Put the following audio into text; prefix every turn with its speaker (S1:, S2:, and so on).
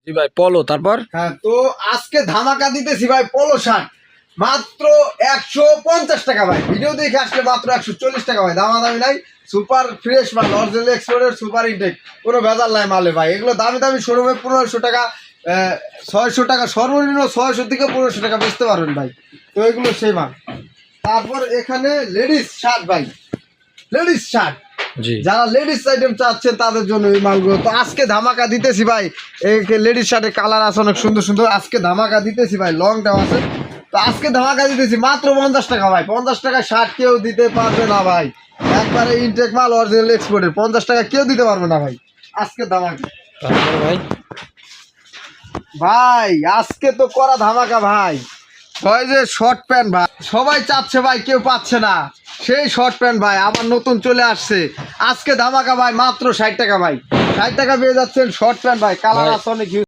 S1: জি ভাই পলো তারপর
S2: হ্যাঁ, তো আজকে ধামাকা দিতেছি ভাই পলো শার্ট মাত্র 150 টাকা ভাই। ভিডিও দেখে আসলে মাত্র 140 টাকা ভাই, দামাদামি নাই। সুপার ফ্রেশ মাল, অরিজিনাল এক্সপোর্টের সুপার ইনটেক, কোনো ভেজাল নাই মালে ভাই। এগুলো দামি দামি শোরুমে 1500 টাকা, 600 টাকা, সর্বনিম্ন 600 থেকে 1500 টাকা বেচতে পারবেন ভাই। তো এগুলো সেই মাল। তারপর এখানে লেডিস শার্ট ভাই, লেডিস শার্ট,
S1: জি
S2: যারা লেডিস আইটেম চাচ্ছেন তাদের জন্য এই মালগুলো। তো আজকে ধামাকা দিতেছি ভাই, লেডিস শার্টের কালার আছে অনেক সুন্দর সুন্দর, আজকে ধামাকা দিতেছি ভাই, লংটাও আছে। তো আজকে ধামাকা দিতেছি মাত্র 50 টাকা ভাই। 50 টাকা শার্ট কেউ দিতে পারবে না ভাই, একবারে ইনটেক মাল, অরিজিনাল এক্সপোর্টের। 50 টাকা কেউ দিতে পারবে না ভাই, আজকে ধামাকা।
S1: তারপর ভাই
S2: ভাই আজকে তো করা ধামাকা ভাই, হয় যে শর্ট প্যান্ট ভাই, সবাই চাচ্ছে ভাই, কেউ পাচ্ছে না। সেই শর্ট প্যান্ট ভাই আবার নতুন চলে আসছে, আজকে ধামাকা ভাই, মাত্র 60 টাকা ভাই। 60 টাকা পেয়ে যাচ্ছেন শর্ট প্যান্ট ভাই, কালার
S1: ভাই।
S2: আছে অনেক।